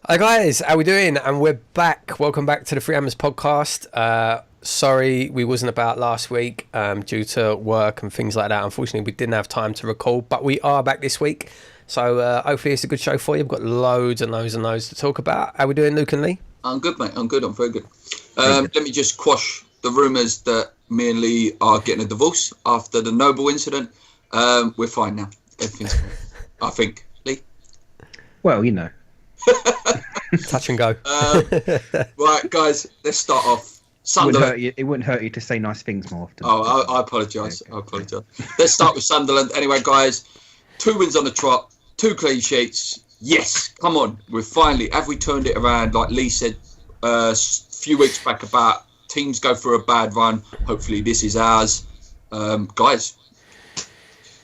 Hi guys, how we doing? And we're back. Welcome back to the Free Hammers podcast. Sorry we wasn't about last week due to work and things like that. Unfortunately, we didn't have time to record, but we are back this week. So hopefully it's a good show for you. We've got loads and loads and loads to talk about. How we doing, Luke and Lee? I'm good, mate. I'm good. I'm very good. Let me just quash the rumours that me and Lee are getting a divorce after the Noble incident. We're fine now. Everything's fine, I think. Lee? Well, you know. Touch and go. Right, guys, let's start off. Sunderland. It wouldn't hurt you to say nice things more often. Oh, I apologise. Okay. I apologise. Let's start with Sunderland. Anyway, guys, 2 wins on the trot, 2 clean sheets. Yes, come on. Have we turned it around? Like Lee said a few weeks back about teams go through a bad run. Hopefully this is ours. Guys,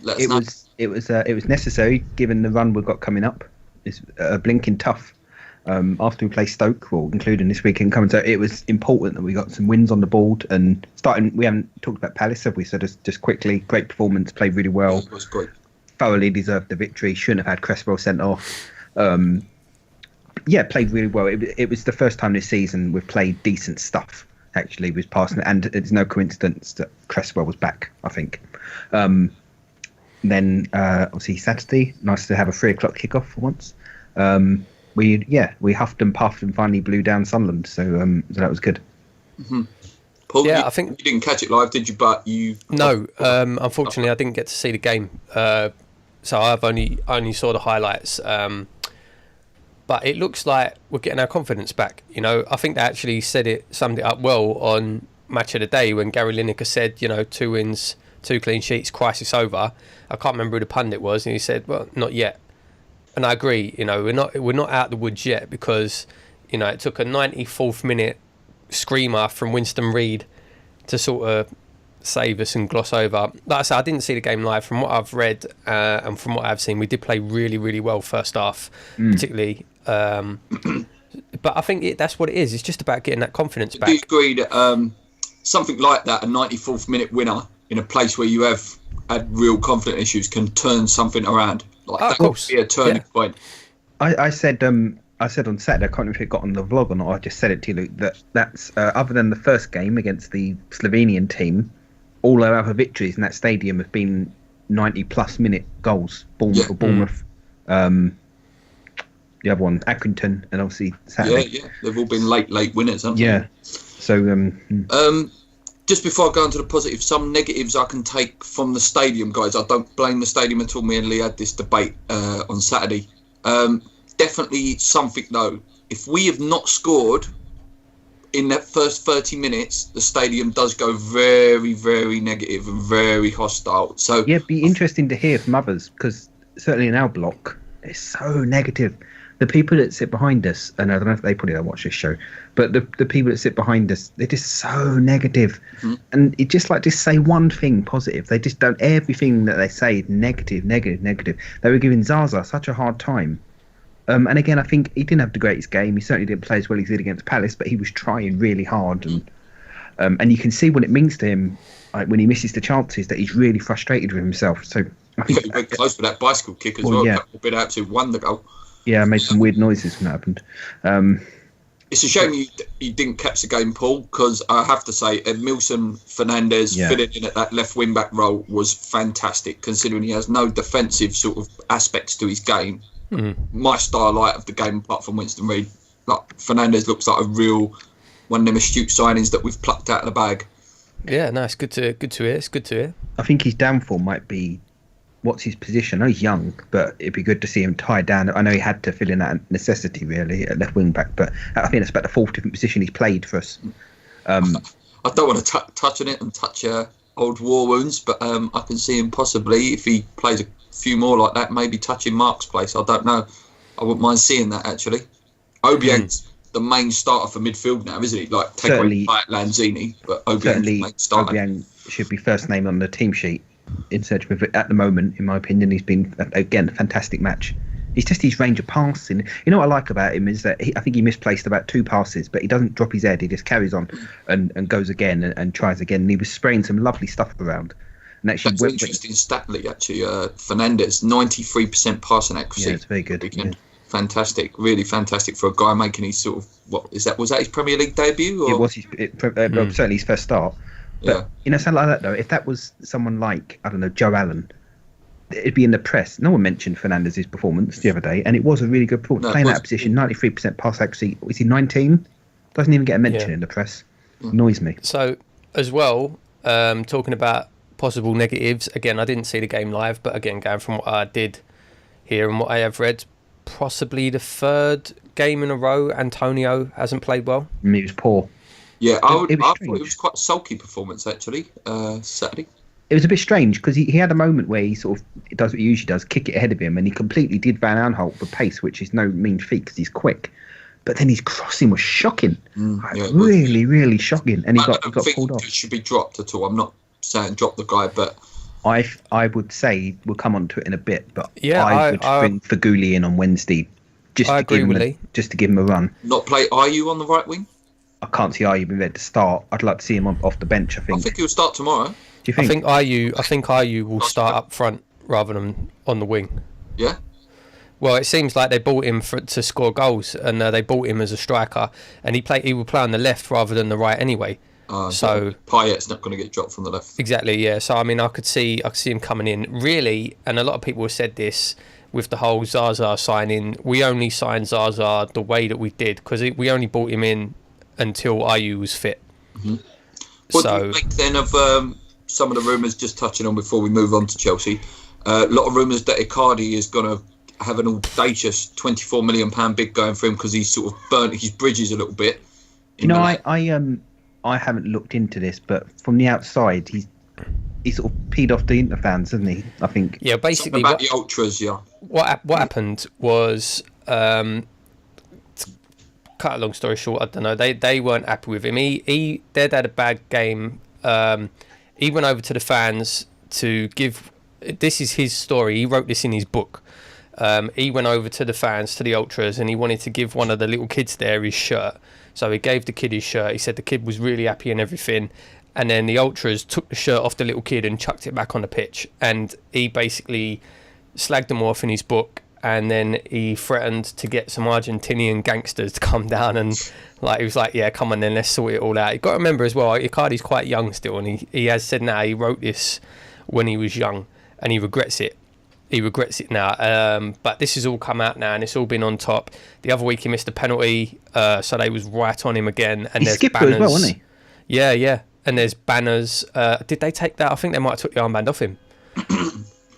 let us know. It was necessary given the run we've got coming up. It's blinking tough. After we play Stoke, well, including this weekend coming, so it was important that we got some wins on the board. And starting, we haven't talked about Palace, have we? So just quickly, great performance, played really well. It was great. Thoroughly deserved the victory. Shouldn't have had Cresswell sent off. Played really well. It was the first time this season we've played decent stuff. Actually, was passing, and it's no coincidence that Cresswell was back, I think. Then obviously Saturday, nice to have a 3:00 kickoff for once. We huffed and puffed and finally blew down Sunderland, so that was good. Mm-hmm. Paul, I think you didn't catch it live, did you? But you unfortunately, I didn't get to see the game, so I've only saw the highlights. But it looks like we're getting our confidence back. You know, I think they actually summed it up well on Match of the Day when Gary Lineker said, 2 wins, 2 clean sheets, crisis over. I can't remember who the pundit was, and he said, "Well, not yet." And I agree. We're not out the woods yet because, it took a 94th minute screamer from Winston Reid to sort of save us and gloss over. Like I said, I didn't see the game live. From what I've read and from what I've seen, we did play really, really well first half, particularly. But I think that's what it is. It's just about getting that confidence back. Do you agree that something like that, a 94th minute winner in a place where you have had real confidence issues, can turn something around? That could be a turning point. I said on Saturday, I can't remember if it got on the vlog or not, I just said it to you, Luke, that's other than the first game against the Slovenian team, all our other victories in that stadium have been 90-plus minute goals. Bournemouth, the other one, Accrington, and obviously Saturday. Yeah, they've all been late winners, haven't they? Yeah. So, just before I go on to the positive, some negatives I can take from the stadium, guys. I don't blame the stadium at all. Me and Lee had this debate on Saturday. Definitely something, though. If we have not scored in that first 30 minutes, the stadium does go very, very negative and very hostile. So it'd be interesting to hear from others, because certainly in our block, it's so negative. The people that sit behind us, and I don't know if they probably don't watch this show, but the people that sit behind us, they're just so negative. Mm-hmm. And it just say one thing positive. They just don't, everything that they say is negative. They were giving Zaza such a hard time. And again, I think he didn't have the greatest game. He certainly didn't play as well as he did against Palace, but he was trying really hard. And you can see what it means to him when he misses the chances, that he's really frustrated with himself. So I think he went close with that bicycle kick as well. Yeah. A bit out to won the goal. Yeah, I made some weird noises when that happened. It's a shame you didn't catch the game, Paul, because I have to say, Milson Fernandez filling in at that left wing-back role was fantastic, considering he has no defensive sort of aspects to his game. My starlight of the game, apart from Winston Reid, Fernandez looks like a real one of them astute signings that we've plucked out of the bag. Yeah, no, it's good to hear. It's good to hear. I think his downfall might be, what's his position? I know he's young, but it'd be good to see him tied down. I know he had to fill in that necessity really at left wing back, but I think it's about the 4th different position he's played for us. I don't want to touch on it and touch old war wounds, but I can see him possibly, if he plays a few more like that, maybe touching Mark's place. I don't know. I wouldn't mind seeing that, actually. Obiang's the main starter for midfield now, isn't he? Take away Lanzini, but Obiang's the main starter. Obiang should be first name on the team sheet in search of it. At the moment, in my opinion, he's been, again, a fantastic match. It's just his range of passing. You know what I like about him is that I think he misplaced about 2 passes, but he doesn't drop his head. He just carries on and goes again and tries again. And he was spraying some lovely stuff around. And actually, that's an interesting stat, Lee, actually. Fernandez, 93% passing accuracy. Yeah, it's very good. Yeah. Fantastic, really fantastic for a guy making his sort of, was that his Premier League debut? Or? It was certainly his first start. But, something like that, though, if that was someone like, I don't know, Joe Allen, it'd be in the press. No one mentioned Fernandez's performance the other day, and it was a really good performance. Playing that position, 93% pass accuracy. Is he 19? Doesn't even get a mention in the press. Annoys me. So, as well, talking about possible negatives, again, I didn't see the game live, but again, going from what I did hear and what I have read, possibly the 3rd game in a row Antonio hasn't played well. He was poor. Yeah, I thought it was quite a sulky performance, actually, Saturday. It was a bit strange because he had a moment where he sort of does what he usually does, kick it ahead of him, and he completely did Van Aanholt for pace, which is no mean feat because he's quick. But then his crossing was shocking, really, really shocking, and he got pulled off. He should be dropped at all. I'm not saying drop the guy, but I would say we'll come on to it in a bit, but I would bring Faguli in on Wednesday just to give him a run. Not play Ayew on the right wing. I can't see Ayew being ready to start. I'd like to see him off the bench. I think he'll start tomorrow. Do you think? I think Ayew will start up front rather than on the wing. Yeah. Well, it seems like they bought him to score goals, and they bought him as a striker, and he will play on the left rather than the right anyway. So Payet's not going to get dropped from the left. Exactly, yeah. So I mean, I could see him coming in really, and a lot of people have said this with the whole Zaza signing. We only signed Zaza the way that we did because we only bought him in until Ayew was fit. Mm-hmm. What do you make then of some of the rumours, just touching on before we move on to Chelsea? A lot of rumours that Icardi is going to have an audacious £24 million bid going for him because he's sort of burnt his bridges a little bit. I haven't looked into this, but from the outside, he sort of peed off the Inter fans, hasn't he? I think. Yeah, basically. Something about the ultras, yeah. What happened was, to cut a long story short, I don't know. They weren't happy with him. They'd had a bad game. He went over to the fans to give. This is his story. He wrote this in his book. He went over to the fans, to the ultras, and he wanted to give one of the little kids there his shirt. So he gave the kid his shirt. He said the kid was really happy and everything. And then the ultras took the shirt off the little kid and chucked it back on the pitch. And he basically slagged them off in his book. And then he threatened to get some Argentinian gangsters to come down and he was like, yeah, come on then, let's sort it all out. You've got to remember as well, Icardi's quite young still. And he has said now he wrote this when he was young and he regrets it. He regrets it now, but this has all come out now, and it's all been on top. The other week he missed a penalty, so they was right on him again. And there's banners. As well, wasn't he? Yeah, and there's banners. Did they take that? I think they might have took the armband off him.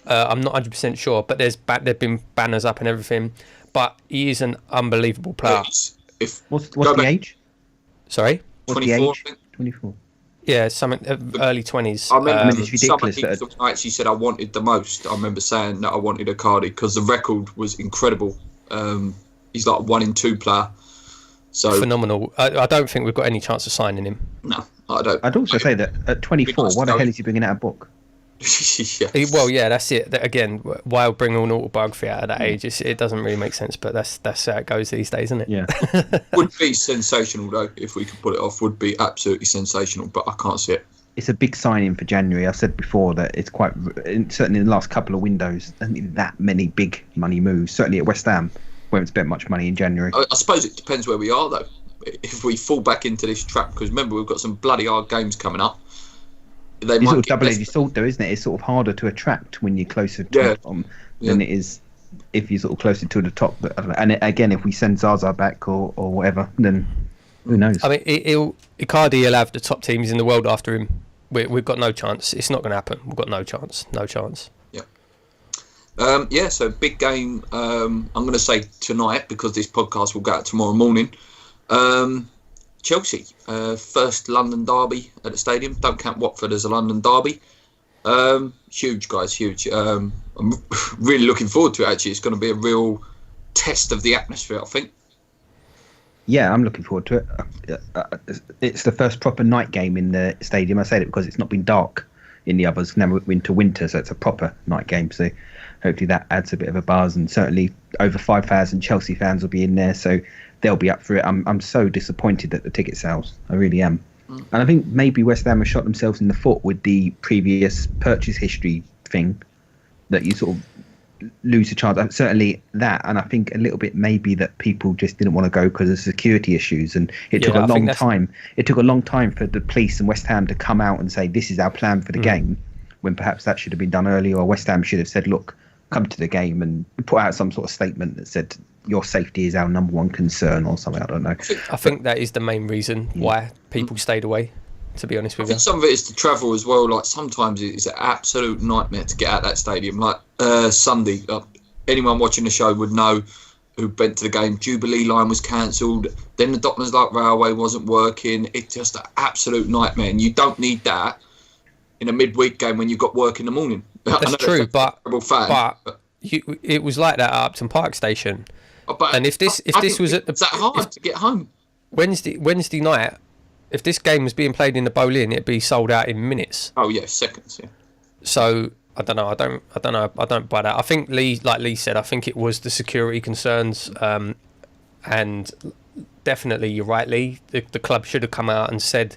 I'm not 100% sure, but there've been banners up and everything. But he is an unbelievable player. What's the age? Sorry? What's 24, the age? 24. Yeah, something early 20s. I remember it's ridiculous. I actually said I wanted the most. I remember saying that I wanted Icardi because the record was incredible. He's like a 1 in 2 player. So phenomenal. I don't think we've got any chance of signing him. No, I don't. I'd also say that at 24, why the hell is he bringing out a book? Yeah. Well, yeah, that's it. Again, why bring an autobiography out at that age? It doesn't really make sense, but that's how it goes these days, isn't it? Yeah. Would be sensational though if we could pull it off. Would be absolutely sensational, but I can't see it. It's a big signing for January. I said before that it's quite, certainly in the last couple of windows, there hasn't been that many big money moves. Certainly at West Ham, we haven't spent much money in January. I suppose it depends where we are though. If we fall back into this trap, because remember we've got some bloody hard games coming up. It's sort of double-edged sword, though, isn't it? It's sort of harder to attract when you're closer to the bottom than it is if you're sort of closer to the top. But, and again, if we send Zaza back or whatever, then who knows? I mean, Icardi will have the top teams in the world after him. We've got no chance. It's not going to happen. We've got no chance. No chance. Yeah. So big game. I'm going to say tonight because this podcast will go out tomorrow morning. Chelsea, first London derby at the stadium. Don't count Watford as a London derby. Huge, guys, huge. I'm really looking forward to it, actually. It's going to be a real test of the atmosphere, I think. Yeah, I'm looking forward to it. It's the first proper night game in the stadium. I say that because it's not been dark in the others. Now we're into winter, so it's a proper night game. So hopefully that adds a bit of a buzz, and certainly over 5,000 Chelsea fans will be in there, so they'll be up for it. I'm so disappointed at the ticket sales. I really am. And I think maybe West Ham have shot themselves in the foot with the previous purchase history thing, that you sort of lose a chance. Certainly that, and I think a little bit maybe that people just didn't want to go because of security issues, and it took a long time. It took a long time for the police and West Ham to come out and say this is our plan for the game, when perhaps that should have been done earlier, or West Ham should have said, look, come to the game, and put out some sort of statement that said your safety is our number one concern or something. I don't know. I think that is the main reason why people stayed away, to be honest with you. Some of it is to travel as well. Like sometimes it's an absolute nightmare to get out of that stadium. Like Sunday, anyone watching the show would know who went to the game. Jubilee line was cancelled. Then the Docklands Light Railway wasn't working. It's just an absolute nightmare, and you don't need that in a midweek game when you've got work in the morning. That's true, but it was like that at Upton Park Station. And if this was at the, it's that hard to get home. Wednesday night, if this game was being played in the Boleyn, it'd be sold out in minutes. Oh yeah, seconds. Yeah. So I don't know. I don't buy that. I think like Lee said, I think it was the security concerns, and definitely you're right, Lee. The club should have come out and said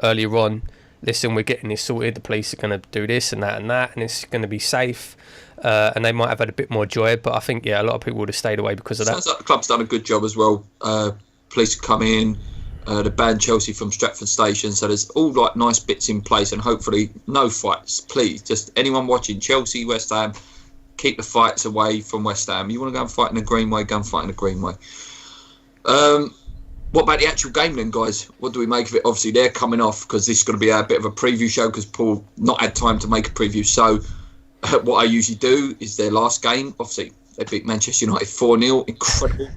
earlier on, listen, we're getting this sorted. The police are going to do this and that, and it's going to be safe. And they might have had a bit more joy, but I think a lot of people would have stayed away because of that. Sounds like the club's done a good job as well. Police come in, they banned Chelsea from Stratford Station, so there's all like nice bits in place, and hopefully no fights. Please, just anyone watching Chelsea, West Ham, keep the fights away from West Ham. You want to go and fight in the Greenway, go and fight in the Greenway. What about the actual game then, guys? What do we make of it? Obviously, they're coming off because this is going to be a bit of a preview show because Paul not had time to make a preview. So what I usually do is their last game. Obviously, they beat Manchester United 4-0. Incredible.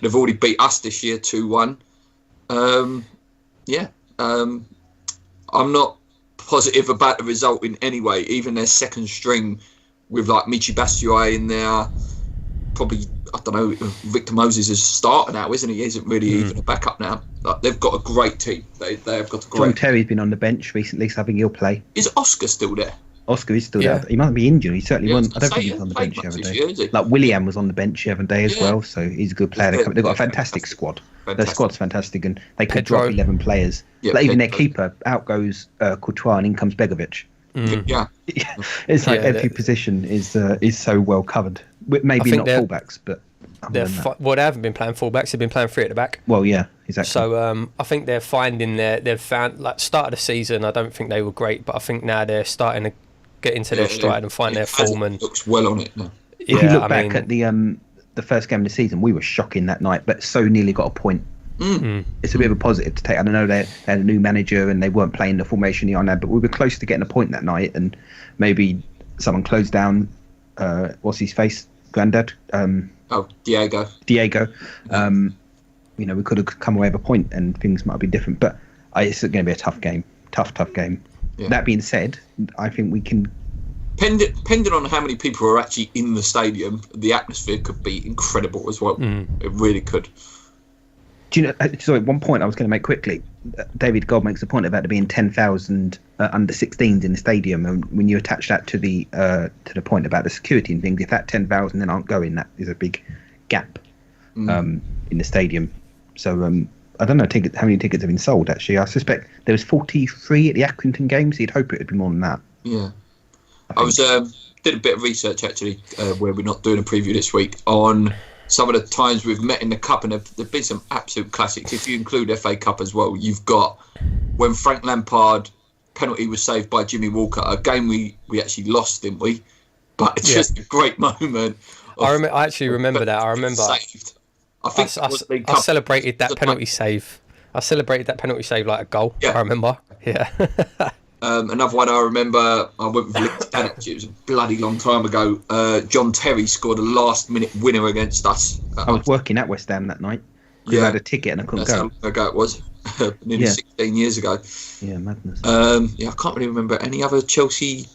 They've already beat us this year 2-1. I'm not positive about the result in any way. Even their second string with like Michi Batshuayi in there, probably, I don't know, Victor Moses is a starter now, isn't he? He isn't really even a backup now. Like, they've got a great team. They have got a great John Terry's been on the bench recently, so I think he'll play. Is Oscar still there? Oscar is still there. He might be injured. He certainly wasn't. I don't think he was on the bench the other day. Like William was on the bench the other day as well, so he's a good player. They've got a fantastic squad. Their squad's fantastic, and they could drop 11 players. Like even their keeper, out goes Courtois and in comes Begovic. Yeah. It's like every position is so well covered. Maybe not fullbacks, but they haven't been playing fullbacks. They've been playing three at the back. Well, yeah, exactly. So I think they're finding they've found, like, start of the season, I don't think they were great, but I think now they're starting to get into their stride and find their form. And looks well on it now. If you look back at the first game of the season, we were shocking that night, but so nearly got a point. It's a bit of a positive to take. I don't know, they had a new manager and they weren't playing the formation he on had, but we were close to getting a point that night, and maybe someone closed down what's his face, Grandad. Diego. We could have come away with a point and things might be different, but it's going to be a tough game. Tough game. Yeah. That being said, I think we can. Depending on how many people are actually in the stadium, the atmosphere could be incredible as well. It really could. Do you know? Sorry, one point I was going to make quickly. David Gold makes a point about there being 10,000 under 16s in the stadium, and when you attach that to the point about the security and things, if that 10,000 then aren't going, that is a big gap in the stadium. So I don't know how many tickets have been sold. Actually, I suspect there was 43 at the Accrington game, so you'd hope it would be more than that. Yeah, I was did a bit of research actually, where we're not doing a preview this week, on some of the times we've met in the Cup, and there've been some absolute classics. If you include FA Cup as well, you've got when Frank Lampard penalty was saved by Jimmy Walker, a game we actually lost, didn't we? But it's just a great moment. I actually remember that. I remember. Saved. I think I celebrated that penalty save. I celebrated that penalty save like a goal. Yeah. I remember. Yeah. Another one I remember, I went with Leeds Danwich. It was a bloody long time ago. John Terry scored a last-minute winner against us. I was working at West Ham that night. I had a ticket and I couldn't go. That's how long ago it was. Nearly 16 years ago. Yeah, madness. I can't really remember any other Chelsea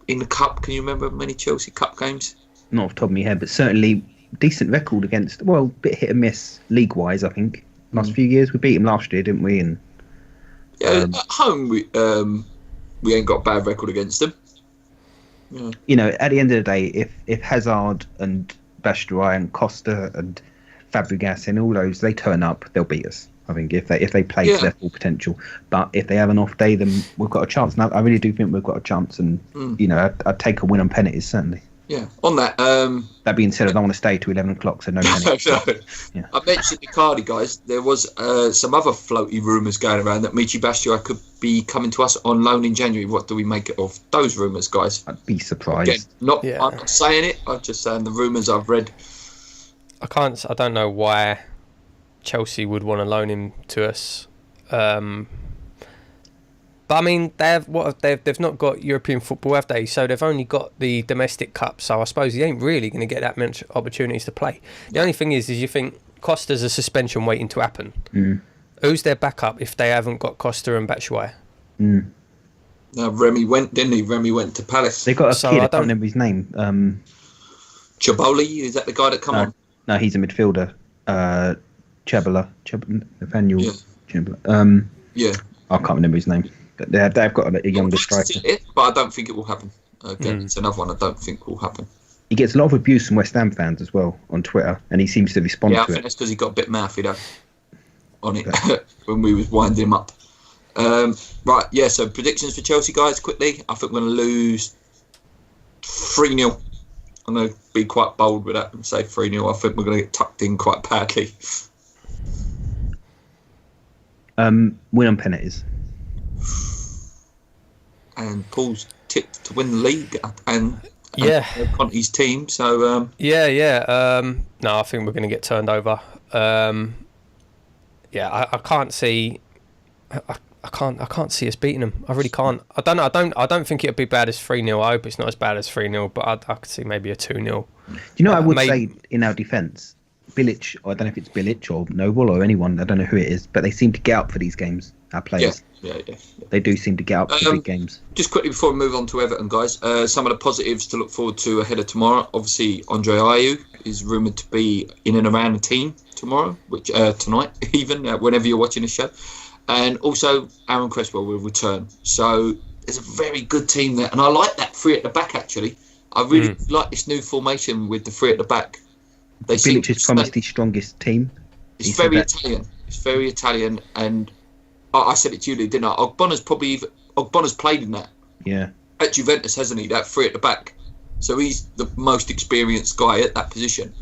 in the Cup. Can you remember many Chelsea Cup games? Not off the top of my head, but certainly decent record against, well, a bit hit and miss league-wise, I think. Last few years. We beat him last year, didn't we? And at home, we ain't got a bad record against them. You know, at the end of the day, if Hazard and Batshuayi and Costa and Fabregas and all those, they turn up, they'll beat us. I think if they play to their full potential. But if they have an off day, then we've got a chance. Now, I really do think we've got a chance, and you know, I'd take a win on penalties certainly. Yeah. On that, that being said, I don't want to stay to 11 o'clock, so no penalties. Yeah. I mentioned Icardi, guys. There was some other floaty rumours going around that Michy Batshuayi could be coming to us on loan in January. What do we make of those rumours, guys? I'd be surprised. Again, I'm not saying it. I'm just saying the rumours I've read. I don't know why Chelsea would want to loan him to us. But I mean, they've not got European football, have they? So they've only got the domestic cup. So I suppose he ain't really going to get that much opportunities to play. The only thing is you think Costa's a suspension waiting to happen. Who's their backup if they haven't got Costa and Batshuayi? Now Remy went, didn't he? Remy went to Palace. They got a kid. I can't remember his name. Chaboli, is that the guy that come on? No, he's a midfielder. Nathaniel. Yeah. I can't remember his name. But they've got a younger striker. But I don't think it will happen. Again, it's another one I don't think will happen. He gets a lot of abuse from West Ham fans as well on Twitter, and he seems to respond to it. Yeah, I think that's because he got a bit mouthy though on it when we was winding him up. Right, yeah, so predictions for Chelsea, guys, quickly. I think we're going to lose 3-0. I'm going to be quite bold with that and say 3-0. I think we're going to get tucked in quite badly. Win on penalties. And Paul's tipped to win the league and Conte's team. So no, I think we're going to get turned over. I can't see. I can't see us beating them. I really can't. I don't think it'll be bad as 3-0. I hope it's not as bad as 3-0, but I could see maybe a 2-0. Do you know what I would say in our defence? Bilic, or I don't know if it's Bilic or Noble or anyone, I don't know who it is, but they seem to get up for these games, our players. Yeah. They do seem to get up for big games. Just quickly before we move on to Everton, guys, some of the positives to look forward to ahead of tomorrow. Obviously, Andre Ayew is rumoured to be in and around the team tomorrow, which tonight, even, whenever you're watching this show. And also, Aaron Cresswell will return. So, there's a very good team there. And I like that three at the back, actually. I really like this new formation with the three at the back. Bilic has promised his strongest team. It's very Italian. It's very Italian. And I said it to you, didn't I? Ogbonna's played in that. Yeah. At Juventus, hasn't he? That three at the back. So he's the most experienced guy at that position.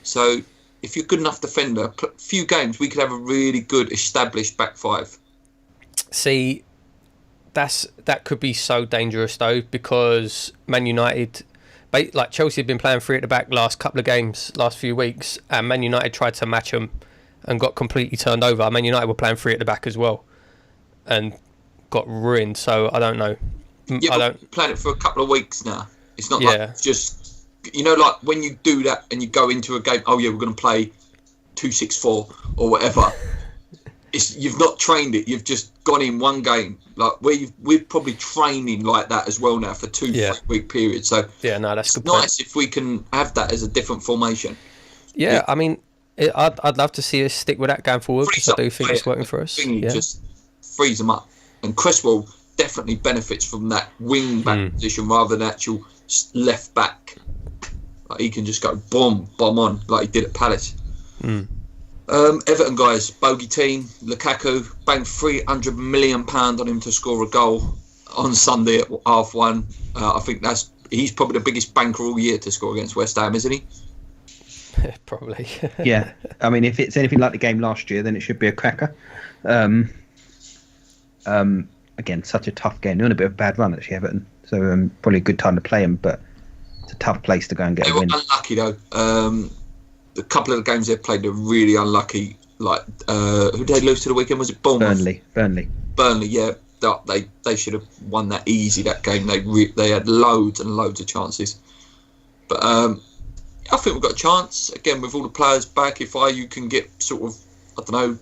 So if you're a good enough defender, a few games, we could have a really good established back five. See, that could be so dangerous though, because Man United, like Chelsea have been playing three at the back last couple of games, last few weeks, and Man United tried to match them and got completely turned over. Man United were playing three at the back as well and got ruined. So I don't know. Yeah, I don't playing it for a couple of weeks now. It's not like it's just, like when you do that and you go into a game, we're going to play 2-6-4 or whatever. You've not trained it. You've just gone in one game. Like we're probably training like that as well now for 2-3 week periods. So that's it's good nice if we can have that as a different formation. Yeah, I mean, I'd love to see us stick with that going forward, because I do think it's working for us. Just frees them up, and Cresswell definitely benefits from that wing back position rather than actual left back. Like he can just go bomb on like he did at Palace. Everton, guys, bogey team. Lukaku banged £300 million on him to score a goal on Sunday at 1:30. I think he's probably the biggest banker all year to score against West Ham, isn't he? Probably. Yeah, I mean, if it's anything like the game last year, then it should be a cracker. Again, such a tough game. They're on a bit of a bad run, actually, Everton. So probably a good time to play them, but it's a tough place to go and get a win. They were unlucky, though. A couple of the games they've played are really unlucky. Like, who did they lose to the weekend? Was it Bournemouth? Burnley, yeah. They should have won that easy, that game. They had loads and loads of chances. But I think we've got a chance. Again, with all the players back, if Ayew can get sort of,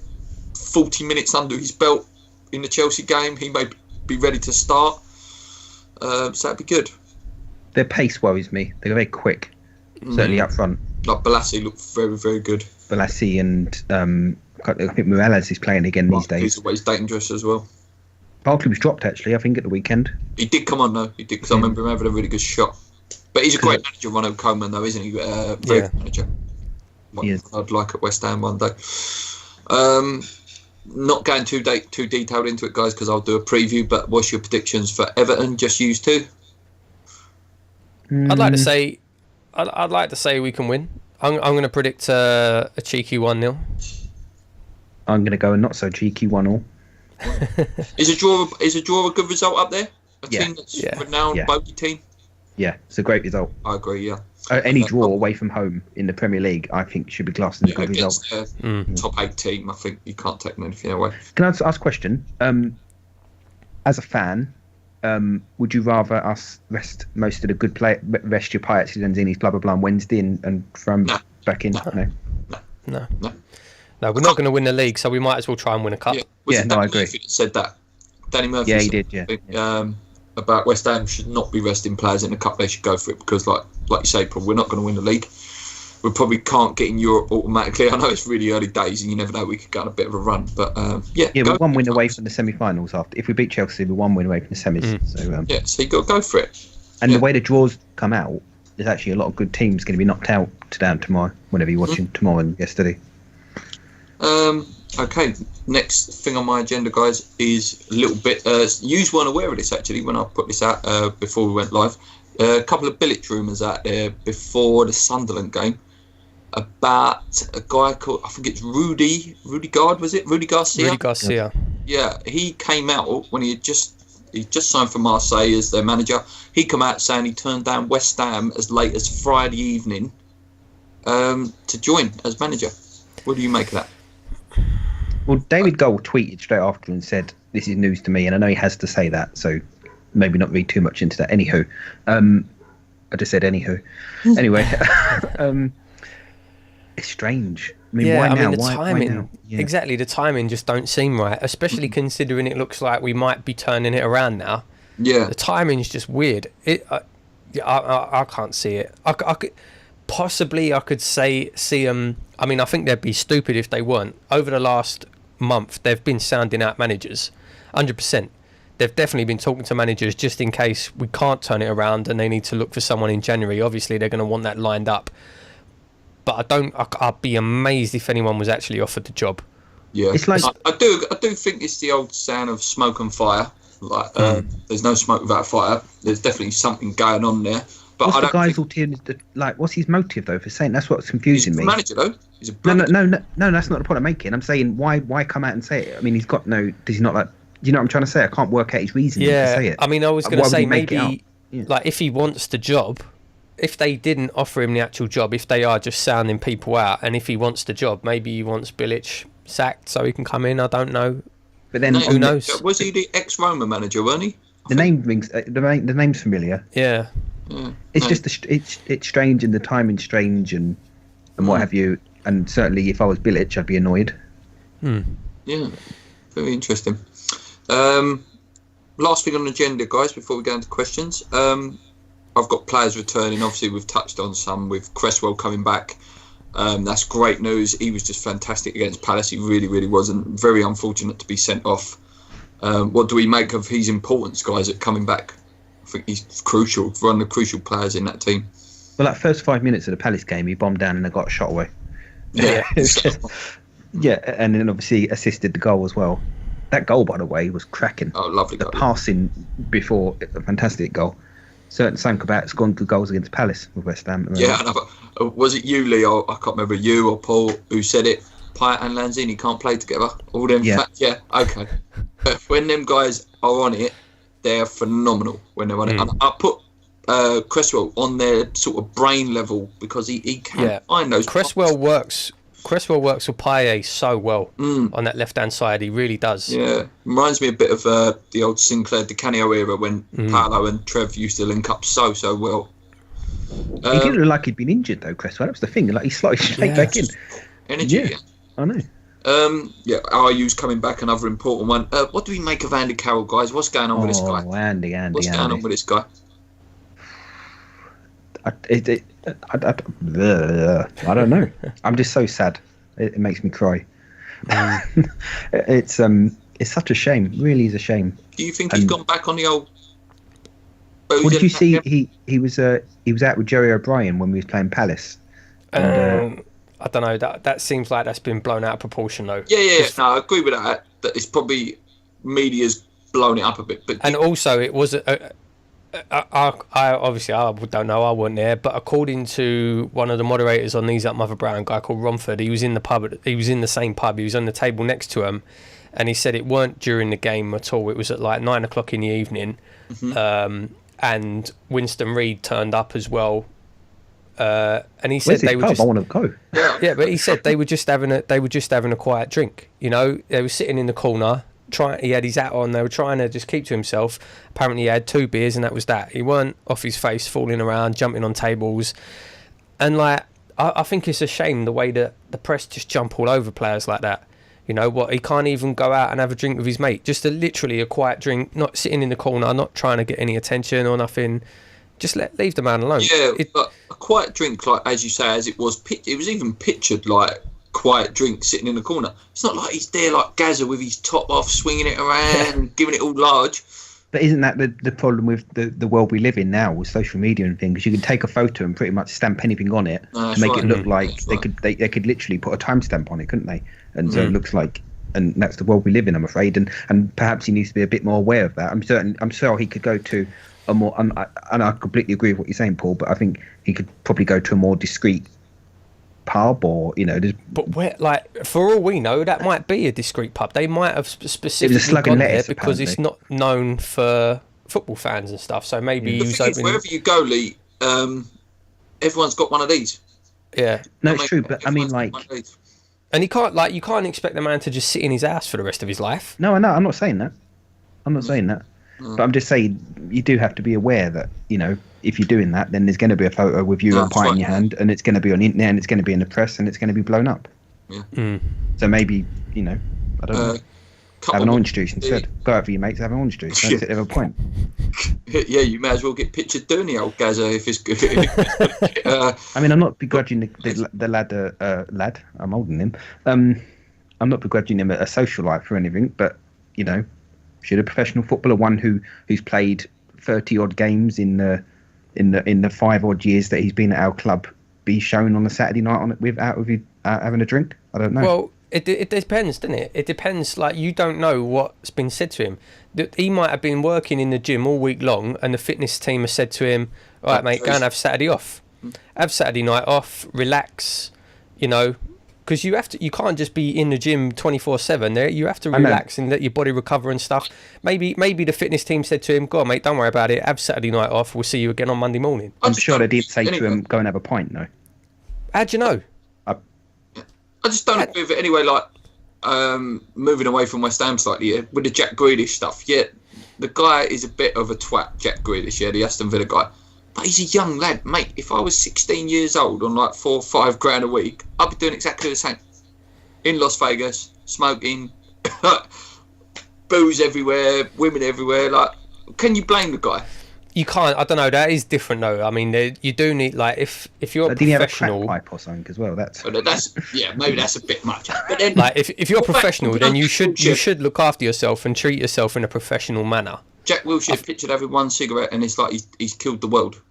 40 minutes under his belt in the Chelsea game, he may be ready to start. So that'd be good. Their pace worries me. They're very quick, certainly up front. Like Balassi looked very, very good. Balassi and I think Morales is playing again these days. He's always dangerous as well. Barkley was dropped actually, I think, at the weekend. He did come on though. He did, because I remember him having a really good shot. But he's a great manager, Ronald Koeman, though, isn't he? Very good manager. He is. I'd like at West Ham one day. Not going too detailed into it, guys, because I'll do a preview. But what's your predictions for Everton? Just use 2. I'd like to say, I'd like to say we can win. I'm going to predict a cheeky 1-0. I'm going to go a not so cheeky 1-1. Is a draw a good result up there? A team that's renowned bogey team. Yeah, it's a great result. I agree. Yeah. Any draw away from home in the Premier League, I think, should be classed as a good result. Top 8 team, I think you can't take anything away. Can I ask a question? As a fan, would you rather us rest most of the good play, rest your Payets, Lanzini's, blah blah blah on Wednesday and throw them back in? No, we're not going to win the league, so we might as well try and win a cup. I agree. Murphy said that. Danny Murphy. Yeah, he did. Yeah. About West Ham should not be resting players in the cup. They should go for it because, like you say, we're not going to win the league. We probably can't get in Europe automatically. I know it's really early days, and you never know. We could go on a bit of a run, but we're 1 win away from the semi-finals. After if we beat Chelsea, we're 1 win away from the semis. So you got to go for it. And the way the draws come out, there's actually a lot of good teams going to be knocked out tomorrow. Whenever you're watching tomorrow and yesterday. Okay, next thing on my agenda, guys, is a little bit. You weren't aware of this actually when I put this out before we went live. A couple of Bilic rumours out there before the Sunderland game about a guy called, I think it's Rudy Gard, was it? Rudy Garcia? Rudy Garcia. Yeah, he came out when he just signed for Marseille as their manager. He came out saying he turned down West Ham as late as Friday evening to join as manager. What do you make of that? Well, David Gold tweeted straight after and said, "This is news to me," and I know he has to say that, so maybe not read too much into that. Anywho, I just said anywho. Anyway, it's strange. I mean, why now? The why timing, now? exactly, the timing just don't seem right, especially considering it looks like we might be turning it around now. Yeah, the timing's just weird. I can't see it. I could see them. I mean, I think they'd be stupid if they weren't. Over the last month, they've been sounding out managers, 100%. They've definitely been talking to managers just in case we can't turn it around and they need to look for someone in January. Obviously, they're going to want that lined up. But I'd be amazed if anyone was actually offered the job. Yeah, it's like I do think it's the old sound of smoke and fire. Like there's no smoke without fire. There's definitely something going on there. But what's the guy's alternative? Like, what's his motive though for saying that's what's confusing me? He's a manager though. He's a no. That's not the point I'm making. I'm saying why come out and say it? I mean, he's got no. Does he not like? You know what I'm trying to say? I can't work out his reasoning to say it. I mean, I was going to say maybe like if he wants the job, if they didn't offer him the actual job, if they are just sounding people out, and if he wants the job, maybe he wants Bilic sacked so he can come in. I don't know. But then who knows? Was he the ex-Roma manager, weren't he? The name rings. The name's familiar. Yeah. It's just it's strange and the timing's strange and what have you. And certainly, if I was Bilic, I'd be annoyed. Yeah, very interesting. Last thing on the agenda, guys, before we go into questions. I've got players returning. Obviously, we've touched on some with Cresswell coming back. That's great news. He was just fantastic against Palace. He really, really was, and very unfortunate to be sent off. What do we make of his importance, guys, at coming back? I think he's crucial, one of the crucial players in that team. Well, that first 5 minutes of the Palace game, he bombed down and got a shot away. Yeah. Yeah, and then obviously assisted the goal as well. That goal, by the way, was cracking. Oh, lovely the goal. The passing before, a fantastic goal. Certain Sam Kabat's gone good goals against Palace with West Ham. Yeah, was it you, Lee, or I can't remember, you or Paul, who said it? Payet and Lanzini can't play together. All them okay. When them guys are on it, they're phenomenal when they're on it. And I put Cresswell on their sort of brain level because he can find those. Cresswell works with Payet so well on that left-hand side. He really does. Yeah, reminds me a bit of the old Sinclair Di Canio era when Paolo and Trev used to link up so well. He didn't look like he'd been injured though, Cresswell. That was the thing. Like he slotted straight back in. Energy. Yeah, I know. RU's coming back, another important one. What do we make of Andy Carroll, guys? What's going on with this guy? Andy. What's going on with this guy? I don't know. I'm just so sad. It makes me cry. It's It's such a shame. Really is a shame. Do you think he's gone back on the old? What did you see? He was out with Jerry O'Brien when we was playing Palace. And, I don't know. That seems like that's been blown out of proportion, though. Yeah. No, I agree with that. That it's probably media's blown it up a bit. But also, it was. I obviously I don't know. I wasn't there, but according to one of the moderators on Knees Up Mother Brown, a guy called Romford, he was in the pub. He was in the same pub. He was on the table next to him, and he said it weren't during the game at all. It was at like 9 o'clock in the evening, and Winston Reid turned up as well. And he said they were just. I want to go. Yeah, but he said they were just having a quiet drink. You know, they were sitting in the corner. He had his hat on. They were trying to just keep to himself. Apparently, he had 2 beers, and that was that. He weren't off his face, falling around, jumping on tables, and like I think it's a shame the way that the press just jump all over players like that. You know what? He can't even go out and have a drink with his mate. Just literally a quiet drink, not sitting in the corner, not trying to get any attention or nothing. Just leave the man alone. Yeah, but a quiet drink, like as you say, as it was even pictured like quiet drink sitting in the corner. It's not like he's there like Gaza with his top off, swinging it around, and giving it all large. But isn't that the problem with the world we live in now with social media and things? You can take a photo and pretty much stamp anything on it to make it look like they could literally put a timestamp on it, couldn't they? And so it looks like, and that's the world we live in, I'm afraid. And perhaps he needs to be a bit more aware of that. I'm sure he could go to a more, and I completely agree with what you're saying, Paul. But I think he could probably go to a more discreet pub, or but where, like, for all we know, that might be a discreet pub. They might have specifically gone there because it's not known for football fans and stuff. So maybe he was opening. Wherever you go, Lee, everyone's got one of these. Yeah, no, it's true. But I mean, like, and you can't expect the man to just sit in his house for the rest of his life. No, I'm not saying that. But I'm just saying you do have to be aware that, if you're doing that, then there's going to be a photo with you and a pint in your hand, and it's going to be on the internet, and it's going to be in the press, and it's going to be blown up. Yeah. So maybe, I don't know. Have an orange juice instead. Go out for your mates, have an orange juice. Don't sit there with a pint. Yeah, you may as well get pictured doing the old Gaza if it's good. I mean, I'm not begrudging the lad. I'm older than him. I'm not begrudging him a social life or anything, but should a professional footballer, one who's played 30 odd games in the 5 odd years that he's been at our club, be shown on a Saturday night without having a drink? I don't know. Well, it depends, doesn't it? It depends. Like, you don't know what's been said to him. He might have been working in the gym all week long, and the fitness team has said to him, "All right, mate, go and have Saturday off. Have Saturday night off. Relax." Because you can't just be in the gym 24/7. There, you have to relax and let your body recover and stuff. Maybe the fitness team said to him, "Go on, mate, don't worry about it. Have Saturday night off. We'll see you again on Monday morning." I'm sure they didn't say to him, "Go and have a pint." No. How'd you know? I just don't agree with it anyway. Like, moving away from West Ham slightly here with the Jack Grealish stuff. Yeah, the guy is a bit of a twat, Jack Grealish. Yeah, the Aston Villa guy. But he's a young lad, mate. If I was 16 years old on like $4 or $5 grand a week, I'd be doing exactly the same. In Las Vegas, smoking, booze everywhere, women everywhere. Like, can you blame the guy? You can't. I don't know. That is different, though. I mean, you do need, like, if you're a professional. Did he have a crack pipe or something as well? That's maybe that's a bit much. But then, like, if you're a professional, then you should look after yourself and treat yourself in a professional manner. Jack Wilshere pictured having one cigarette, and it's like he's killed the world.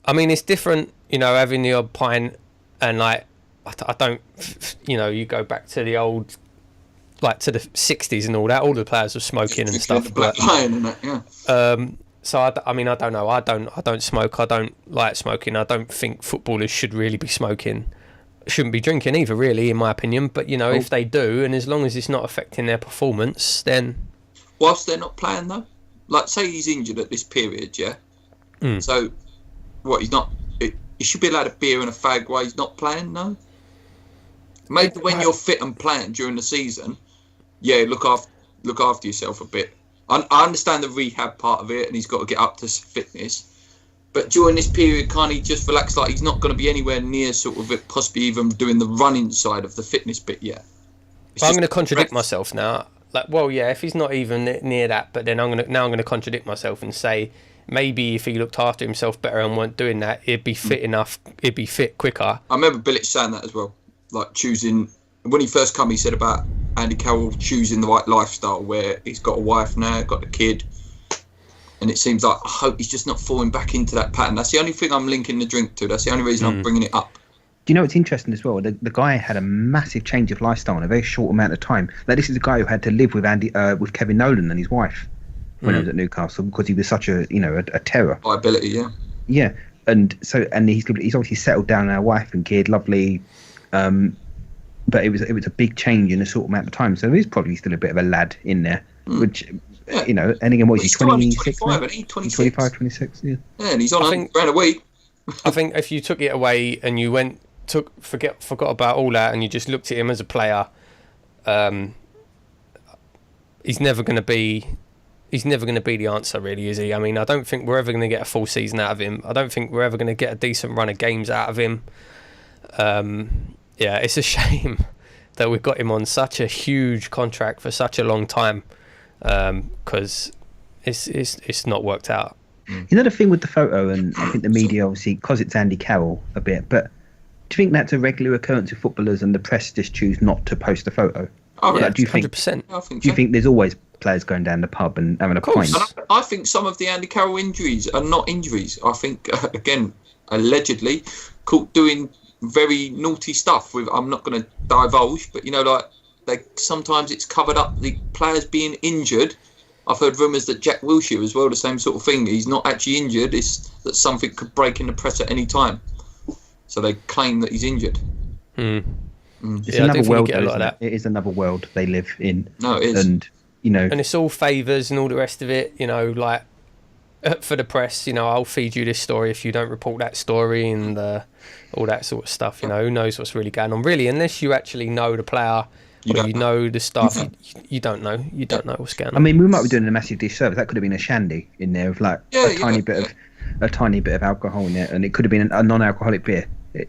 I mean, it's different, having the odd pint, and like, I don't, you go back to the old, like to the 60s and all that. All the players were smoking and stuff. The Black Lion and that, yeah. So I mean, I don't know. I don't smoke. I don't like smoking. I don't think footballers should really be smoking. Shouldn't be drinking either, really, in my opinion. But if they do, and as long as it's not affecting their performance, then. Whilst they're not playing though, like say he's injured at this period, yeah. So, what he's not? He should be allowed a beer and a fag while he's not playing, no. Maybe when you're fit and playing during the season, yeah, look after yourself a bit. I understand the rehab part of it, and he's got to get up to fitness. But during this period, can't he just relax? Like, he's not going to be anywhere near sort of it, possibly even doing the running side of the fitness bit yet. I'm going to contradict myself now. Like, well, yeah, if he's not even near that, but then I'm going to contradict myself and say maybe if he looked after himself better and weren't doing that, he'd be fit enough. He'd be fit quicker. I remember Bilic saying that as well. Like choosing when he first come, he said about Andy Carroll choosing the right lifestyle, where he's got a wife now, got a kid, and it seems like I hope he's just not falling back into that pattern. That's the only thing I'm linking the drink to. That's the only reason I'm bringing it up. Do you know what's interesting as well? The guy had a massive change of lifestyle in a very short amount of time. Like, this is a guy who had to live with Kevin Nolan and his wife when he was at Newcastle, because he was such a terror. Liability, yeah. Yeah, and he's obviously settled down now, wife and kid, lovely. But it was a big change in a short amount of time. So there is probably still a bit of a lad in there, which. Yeah. You know, and again, what is he, 26? 25, 26, yeah. Yeah, and he's on £100 a week. I think if you took it away and you forgot about all that, and you just looked at him as a player, he's never going to be the answer, really, is he? I mean, I don't think we're ever going to get a full season out of him. I don't think we're ever going to get a decent run of games out of him. Yeah, it's a shame that we've got him on such a huge contract for such a long time. Because it's not worked out. You know, the thing with the photo, and I think the media, obviously, because it's Andy Carroll a bit, but do you think that's a regular occurrence with footballers and the press just choose not to post a photo? Oh, yeah, like, do you 100%. Do you think there's always players going down the pub and having a pint? I think some of the Andy Carroll injuries are not injuries. I think, again, allegedly, caught doing very naughty stuff with, I'm not going to divulge, but, you know, like, sometimes it's covered up, the players being injured. I've heard rumours that Jack Wilshere as well, the same sort of thing. He's not actually injured, it's that something could break in the press at any time. So they claim that he's injured. It's another world, though, isn't it? It is another world they live in. No, it is. And, you know... And it's all favours and all the rest of it, you know, like, for the press, you know, I'll feed you this story if you don't report that story, and all that sort of stuff, you know. Who knows what's really going on, really, unless you actually know the player... You know the stuff. You don't know. You don't know what's going on. I mean, we might be doing a massive disservice. That could have been a shandy in there with like a tiny bit of alcohol in it, and it could have been a non-alcoholic beer.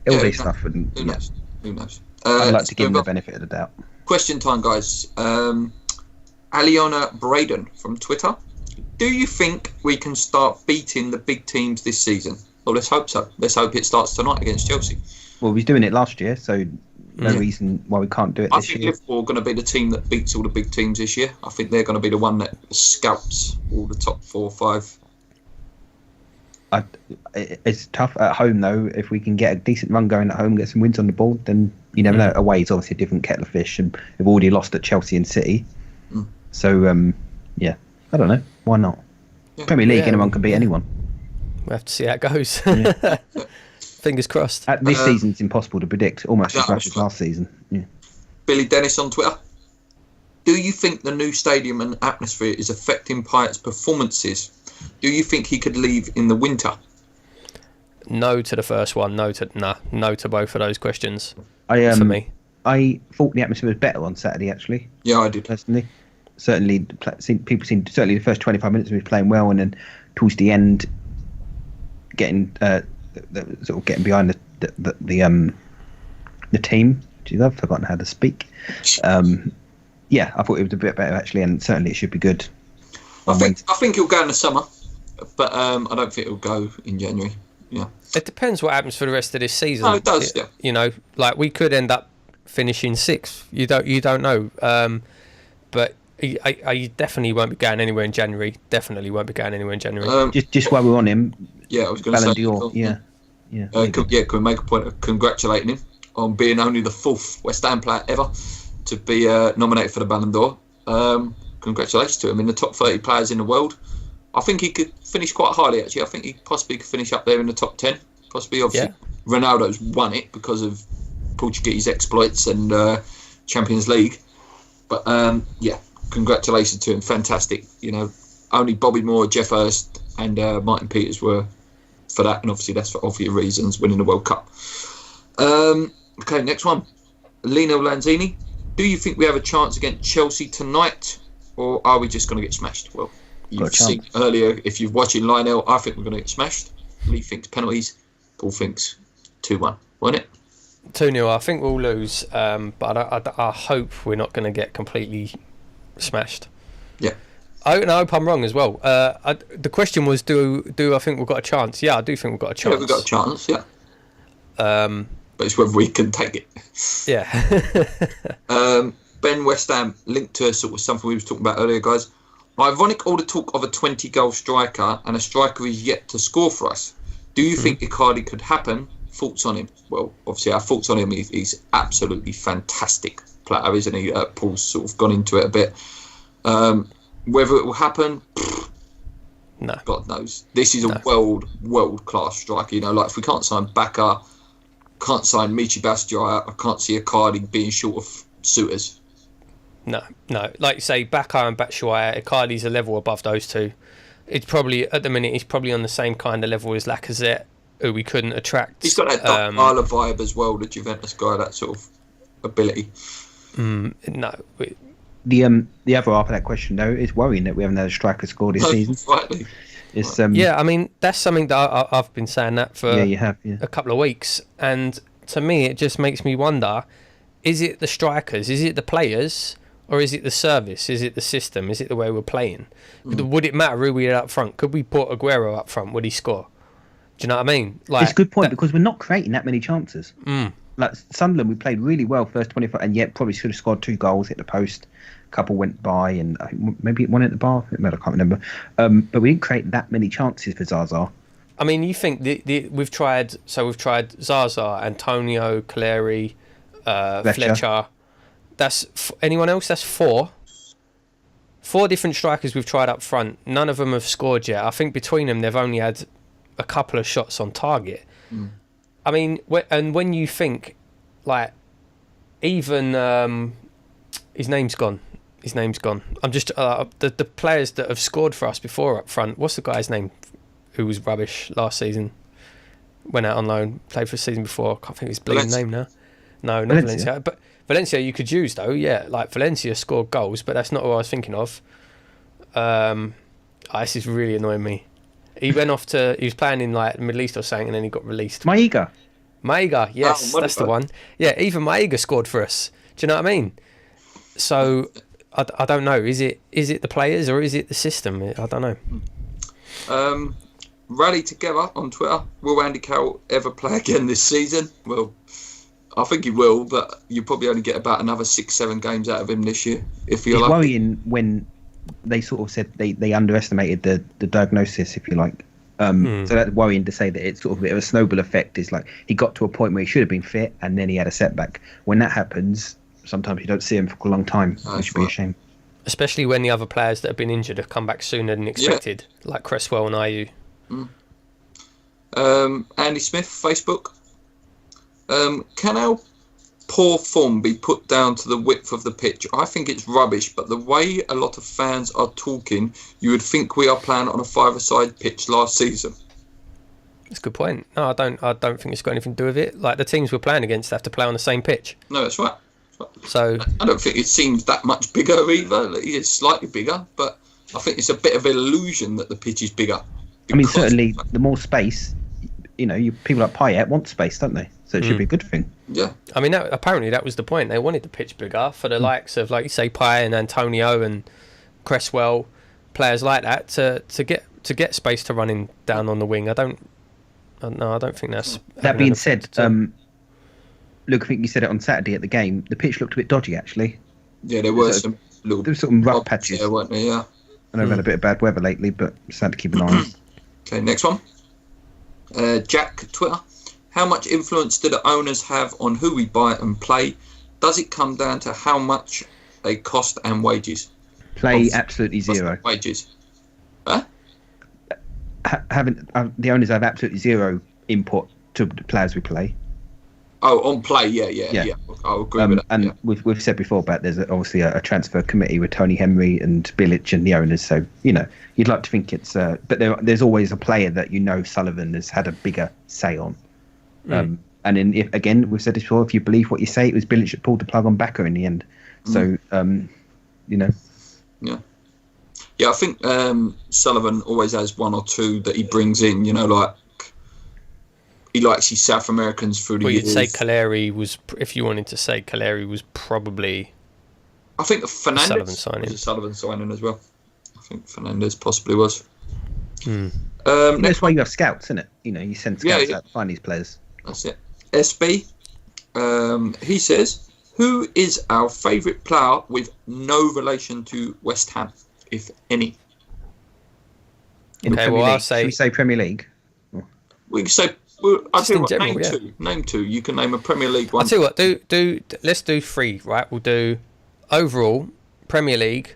All this stuff. And, who knows? Who knows? I'd like to give him the benefit of the doubt. Question time, guys. Aliona Braden from Twitter. Do you think we can start beating the big teams this season? Well, let's hope so. Let's hope it starts tonight against Chelsea. Well, we was doing it last year, so no reason why we can't do it this year. I think Liverpool are going to be the team that beats all the big teams this year. I think they're going to be the one that scalps all the top 4 or 5. It's tough at home, though. If we can get a decent run going at home, get some wins on the board, then you never know. Away is obviously a different kettle of fish, and we've already lost at Chelsea and City. So, yeah, I don't know. Why not? Yeah. Premier League, anyone can beat anyone. We'll have to see how it goes. Yeah. Fingers crossed. This season's impossible to predict, almost as much as last season. Yeah. Billy Dennis on Twitter. Do you think the new stadium and atmosphere is affecting Pyatt's performances? Do you think he could leave in the winter? No to the first one. No to both of those questions. For me, I thought the atmosphere was better on Saturday. Actually, yeah, I did personally. Certainly, certainly the first 25 minutes he was playing well, and then towards the end, getting behind the team. Geez, I've forgotten how to speak. Yeah, I thought it was a bit better actually, and certainly it should be good. I think it'll go in the summer, but I don't think it'll go in January. Yeah, it depends what happens for the rest of this season. No, it does. Yeah, you know, like we could end up finishing 6th. You don't know. But I definitely won't be going anywhere in January. Definitely won't be going anywhere in January. Just while we're on him. Yeah, I was going to say. D'Or, yeah. Can we make a point of congratulating him on being only the 4th West Ham player ever to be nominated for the Ballon d'Or? Congratulations to him, in the top 30 players in the world. I think he could finish quite highly, actually. I think he possibly could finish up there in the top 10. Possibly, obviously, Ronaldo's won it because of Portuguese exploits and Champions League. But, congratulations to him. Fantastic. You know, only Bobby Moore, Jeff Hurst and Martin Peters were for that, and obviously that's for obvious reasons, winning the World Cup. Okay, next one. Lino Lanzini. Do you think we have a chance against Chelsea tonight, or are we just going to get smashed? Well, you've seen earlier, if you're watching Lionel, I think we're going to get smashed. Lee thinks penalties. Paul thinks 2-1. Won't it? 2-0. I think we'll lose, but I hope we're not going to get completely smashed. Yeah. I hope I'm wrong as well. The question was, do I think we've got a chance? Yeah, I do think we've got a chance. Yeah, we've got a chance, yeah. But it's whether we can take it. Yeah. Ben West Ham linked to sort of something we was talking about earlier, guys. Ironic all the talk of a 20-goal striker and a striker is yet to score for us. Do you think Icardi could happen? Thoughts on him? Well, obviously our thoughts on him is he's absolutely fantastic player, isn't he? Paul's sort of gone into it a bit. Whether it will happen, no, God knows. This is a world class striker. You know, like if we can't sign Baka, can't sign Michi Bastiai, I can't see Icardi being short of suitors. No. Like you say, Baka and Batshuayi, Icardi's a level above those two. It's probably, at the minute, he's probably on the same kind of level as Lacazette, who we couldn't attract. He's got that Hollah vibe as well, the Juventus guy, that sort of ability. No. The other half of that question, though, is worrying that we haven't had a striker score this season. Rightly. It's, yeah, I mean, that's something that I've been saying that for a couple of weeks. And to me, it just makes me wonder, is it the strikers, is it the players, or is it the service? Is it the system? Is it the way we're playing? Would it matter who we had up front? Could we put Aguero up front? Would he score? Do you know what I mean? Like, it's a good point because we're not creating that many chances. Like Sunderland, we played really well first 25, and yet probably should have scored 2 goals, hit the post. A couple went by, and maybe one at the bar. I can't remember. But we didn't create that many chances for Zaza. I mean, you think we've tried Zaza, Antonio, Caleri, Fletcher. That's anyone else? That's 4 different strikers we've tried up front. None of them have scored yet. I think between them they've only had a couple of shots on target. I mean, and when you think, like, even his name's gone. I'm just the players that have scored for us before up front. What's the guy's name who was rubbish last season? Went out on loan, played for the season before. I can't think of his bleeding name now. No, not Valencia. But Valencia you could use though. Yeah, like Valencia scored goals, but that's not what I was thinking of. This is really annoying me. He went off to. He was playing in like the Middle East or something, and then he got released. Maiga, yes, that's the one. Yeah, even Maiga scored for us. Do you know what I mean? So I don't know. Is it the players or is it the system? I don't know. Rally together on Twitter. Will Andy Carroll ever play again this season? Well, I think he will, but you probably only get about another 6-7 games out of him this year. If you're it's worrying when they sort of said they underestimated the diagnosis, if you like. So that's worrying to say that it's sort of a bit of a snowball effect. Is like he got to a point where he should have been fit, and then he had a setback. When that happens, sometimes you don't see him for a long time, which would be a shame. Especially when the other players that have been injured have come back sooner than expected, like Cresswell and Ayew. Andy Smith, Facebook. Can our poor form be put down to the width of the pitch? I think it's rubbish, but the way a lot of fans are talking, you would think we are playing on a 5-a-side pitch last season. That's a good point. No, I don't think it's got anything to do with it. Like the teams we're playing against have to play on the same pitch. No, that's right. So I don't think it seems that much bigger either. It's slightly bigger, but I think it's a bit of an illusion that the pitch is bigger. I mean, certainly the more space, people like Payet want space, don't they? So it should be a good thing. Yeah. I mean, apparently that was the point. They wanted the pitch bigger for the likes of, like you say, Payet and Antonio and Cresswell, players like that, to get space to running down on the wing. I don't think that's. That being said, Luke, I think you said it on Saturday at the game. The pitch looked a bit dodgy, actually. Yeah, there were some little. There were some rough patches. Yeah, weren't there? Yeah. I know we've had a bit of bad weather lately, but it's had to keep an eye on. Okay, next one. Jack, Twitter. How much influence do the owners have on who we buy and play? Does it come down to how much they cost and wages? Absolutely zero. Wages. Huh? The owners have absolutely zero input to the players we play. Oh, on play, yeah. I'll agree with that. And we've said before about there's obviously a transfer committee with Tony Henry and Bilic and the owners. So you'd like to think it's, but there's always a player that Sullivan has had a bigger say on. And again, we've said this before. If you believe what you say, it was Bilic that pulled the plug on Baka in the end. So Yeah, I think Sullivan always has one or two that he brings in. Like. He likes his South Americans through the years. You'd say Caleri was, if you wanted to say Caleri was probably. I think Fernandes was a Sullivan signing as well. I think Fernandes possibly was. That's why you have scouts, isn't it? You send scouts out to find these players. That's it. SB, he says, Who is our favourite player with no relation to West Ham, if any? In Okay, Premier well, I'll League. say- Should we say Premier League? We can say. Well, I Just tell you in what, general, name yeah. two. Name two. You can name a Premier League one. I'll tell you what, let's do 3, right? We'll do overall, Premier League,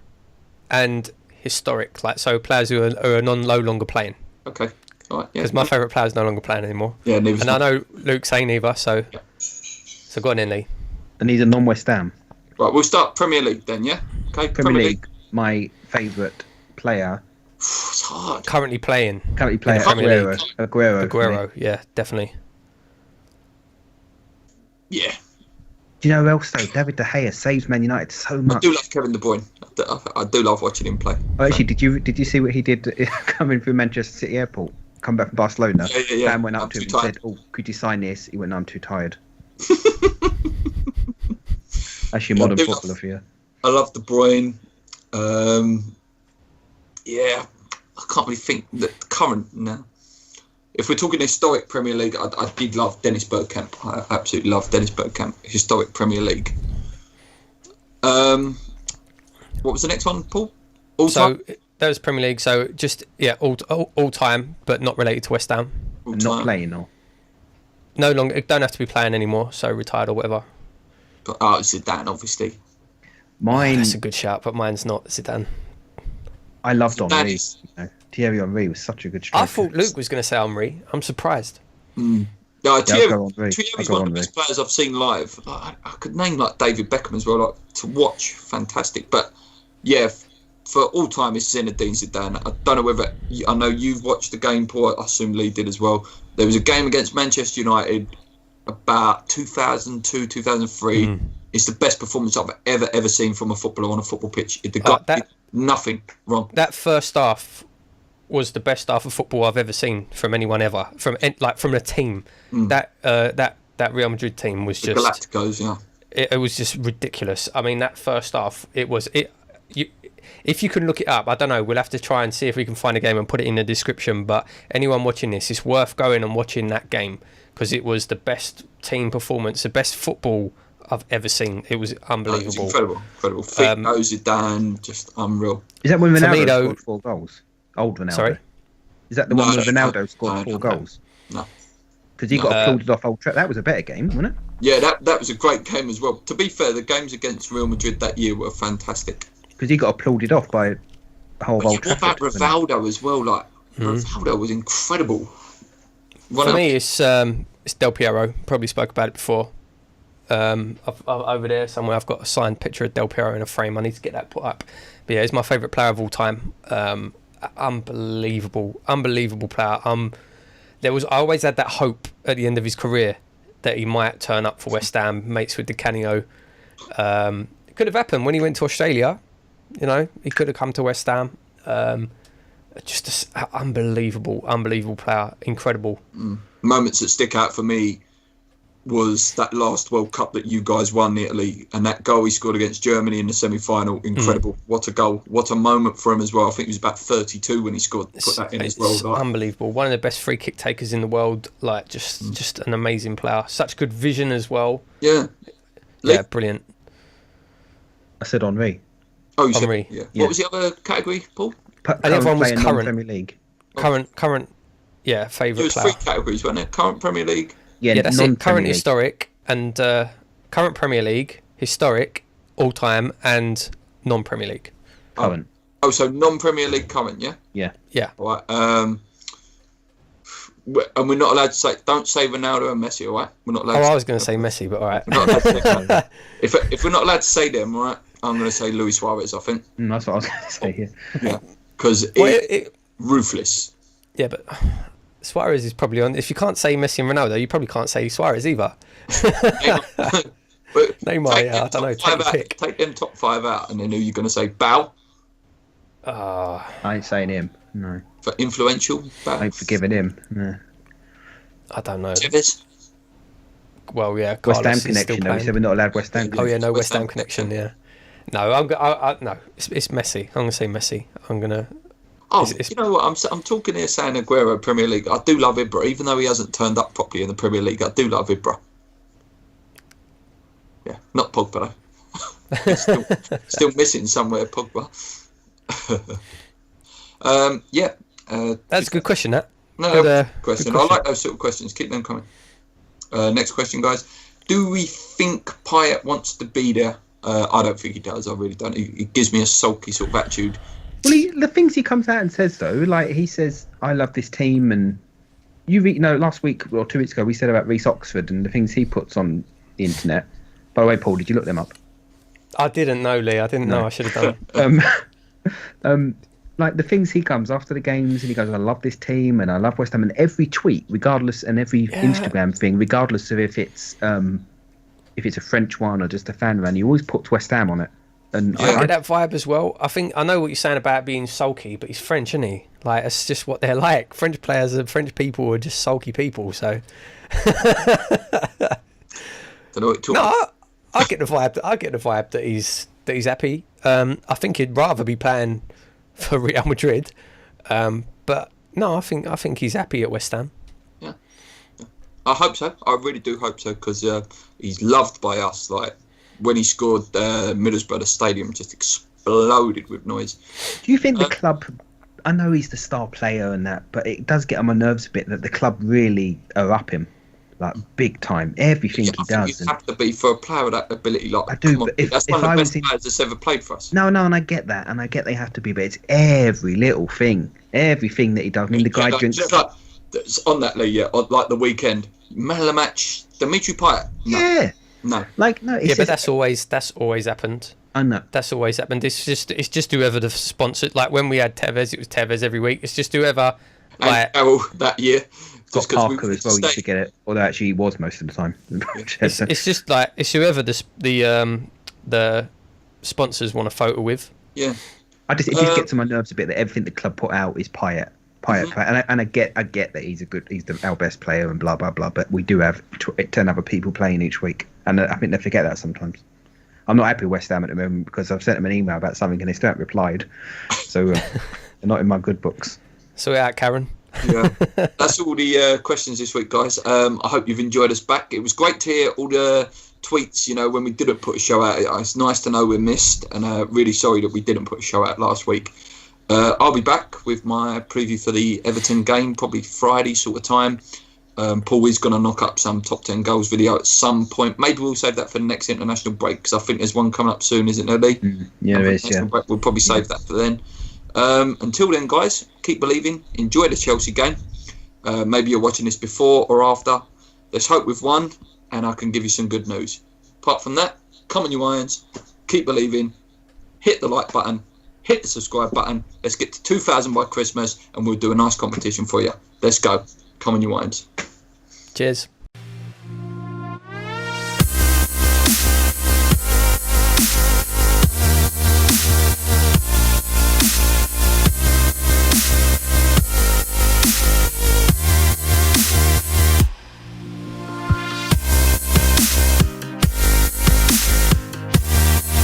and historic, like so players who are no longer playing. Okay. All right. Yeah. Because my favourite player is no longer playing anymore. Yeah, neither. And I know Luke's ain't either, so Yeah. so go on in, Lee. And he's a non-West Ham. Right, we'll start Premier League then. Yeah. Okay. Premier League. My favourite player It's hard. Currently playing. currently player the Premier Aguero. League. Aguero. for me. Aguero, yeah, definitely. Yeah. Do you know who else though? David De Gea saves Man United so I much. do love Kevin De Bruyne. I do love watching him play. Oh, actually, did you see what he did coming through Manchester City Airport? Come back from Barcelona. Yeah. Dan went up I'm to him too and tired. said, "Oh, could you sign this?" He went, "No, I'm too tired." Actually, Yeah, modern I do footballer love- for you. I love De Bruyne. Yeah, I can't really think that current now. If we're talking historic Premier League, I did love Dennis Bergkamp. I absolutely love Dennis Bergkamp. Historic Premier League. What was the next one, Paul? All So time. that was Premier League. So just all time, but not related to West Ham. All And not time. playing or No longer, don't have to be playing anymore. So retired or whatever. Oh, Zidane, obviously. mine. That's a good shout, but mine's not Zidane. I loved Zidane Henry. is- Thierry Henry was such a good striker. I thought Luke was going to say Henry. I'm surprised. No, Yeah, I'll Thierry, go Henry. Thierry's I'll go one of the Henry. best players I've seen live. I could name like David Beckham as well, like to watch, fantastic. But yeah, for all time, it's Zinedine Zidane. I don't know whether I know you've watched the game, Paul. I assume Lee did as well. There was a game against Manchester United about 2002, 2003. It's the best performance I've ever seen from a footballer on a football pitch. The guy did nothing wrong. That first half was the best half of football I've ever seen from anyone ever. From a team. That Real Madrid team was The just. Galacticos, yeah. It was just ridiculous. I mean, that first half, if you can look it up, I don't know, we'll have to try and see if we can find a game and put it in the description, but anyone watching this, it's worth going and watching that game because it was the best team performance, the best football I've ever seen. It was unbelievable. It was incredible. Figo, Zidane, just unreal. Is that when For me, Ronaldo though- scored 4 goals? Old Ronaldo. Sorry? Is that the No, one where no, Ronaldo scored 4 no. goals? No. Because he got applauded off Old Trafford. That was a better game, wasn't it? Yeah, that was a great game as well. To be fair, the games against Real Madrid that year were fantastic. Because he got applauded off by the whole of But Old what about Trafford. wasn't it? Rivaldo as well? Like Rivaldo was incredible. For me, it's Del Piero. Probably spoke about it before. I've over there somewhere, I've got a signed picture of Del Piero in a frame. I need to get that put up. But yeah, he's my favourite player of all time. Unbelievable player. I always had that hope at the end of his career that he might turn up for West Ham, mates with Di Canio. It could have happened when he went to Australia. You know, he could have come to West Ham. Just an unbelievable player. Incredible. Moments that stick out for me was that last World Cup that you guys won, Italy, and that goal he scored against Germany in the semi-final. Incredible. What a goal. What a moment for him as well. I think he was about 32 when he scored, put that in as well. It's unbelievable. One of the best free kick takers in the world. Like, just an amazing player. Such good vision as well. Yeah. Yeah, brilliant. I said Henry. Oh, you said, Henry. yeah. Yeah. What was the other category, Paul? And everyone was Playing current. non-Premier League. Current, yeah, There favourite was player. 3 categories, weren't there? Current Premier League. Yeah, that's it. non-Premier Current, League. historic, and current Premier League, historic, all time, and non-Premier League. Current. Oh, so non-Premier League current, yeah? Yeah. Yeah. All right. And we're not allowed to say, don't say Ronaldo and Messi, all right? We're not allowed Oh, to I was going to say Messi, but all right. We're not allowed to say that. If we're not allowed to say them, all right, I'm going to say Luis Suarez, I think. That's what I was going to say. Yeah. Because Well, ruthless. yeah, but Suarez is probably on. If you can't say Messi and Ronaldo, you probably can't say Suarez either. But Neymar, take yeah, them I don't know. top Take your five out- pick. Take them top 5 out, and then who you're going to say? Bow I ain't saying him. No. for influential. Bow. I ain't forgiving him. No. I don't know. Tevez. Well, yeah, West Carlos Ham is still connection, though. We playing. said we're not allowed West Ham. Oh yeah, no West West Ham Ham connection. Yeah. No, no. It's Messi. I'm gonna say Messi. I'm gonna. Oh, It's- you know what? I'm talking here saying Aguero Premier League. I do love Ibra, even though he hasn't turned up properly in the Premier League. I do love Ibra. Yeah, not Pogba though. still missing somewhere, Pogba. That's a good question, that. No, good question. Good I like those sort of questions. Keep them coming. Next question, guys. Do we think Payet wants to be there? I don't think he does. I really don't. He gives me a sulky sort of attitude. Well, the things he comes out and says, though, like he says, I love this team. And last week or 2 weeks ago, we said about Reece Oxford and the things he puts on the internet. By the way, Paul, did you look them up? I didn't know, Lee. I didn't know. I should have done. Like the things he comes after the games and he goes, I love this team and I love West Ham, and every tweet, regardless, and every Instagram thing, regardless of if it's a French one or just a fan run, he always puts West Ham on it. And I get that vibe as well. I know what you're saying about being sulky, but he's French, isn't he? Like, it's just what they're like. French players and French people are just sulky people. So Don't know what you're talking about. I get the vibe that he's happy. I think he'd rather be playing for Real Madrid, but no, I think he's happy at West Ham. Yeah. I hope so. I really do hope so, because he's loved by us. Like when he scored, Middlesbrough, the stadium just exploded with noise. Do you think the club? I know he's the star player and that, but it does get on my nerves a bit that the club really are up him, like big time. Everything he does. You have to be for a player of that ability. Like, I do, but that's one of the best players that's ever played for us. No, and I get that, and I get they have to be, but it's every little thing, everything that he does. I mean, the guy drinks. Just like on that, Lee, on like the weekend, man of the match, Dimitri Payet. No. Yeah. No. Like no. Yeah, but that's always happened. I know. That's always happened. It's just whoever the sponsor. Like when we had Tevez, it was Tevez every week. It's just whoever. And Errol that year. Got Parker as well. Used to get it, although actually he was most of the time. It's just like it's whoever the sponsors want a photo with. Yeah. It just gets on my nerves a bit that everything the club put out is Payet. And I get that he's our best player and blah blah blah. But we do have 10 other people playing each week, and I think they forget that sometimes. I'm not happy with West Ham at the moment because I've sent them an email about something and they still haven't replied. So they're not in my good books. So we're out, Karen. Yeah, that's all the questions this week, guys. I hope you've enjoyed us back. It was great to hear all the tweets, when we didn't put a show out. It's nice to know we're missed, and really sorry that we didn't put a show out last week. I'll be back with my preview for the Everton game, probably Friday sort of time. Paul is going to knock up some top 10 goals video at some point. Maybe we'll save that for the next international break, because I think there's one coming up soon, isn't there, Lee? Yeah, there is, yeah. We'll probably save that for then. Until then, guys, keep believing. Enjoy the Chelsea game. Maybe you're watching this before or after. Let's hope we've won, and I can give you some good news. Apart from that, come on, you irons. Keep believing. Hit the like button. Hit the subscribe button. Let's get to 2,000 by Christmas, and we'll do a nice competition for you. Let's go. Come on, you irons. Cheers.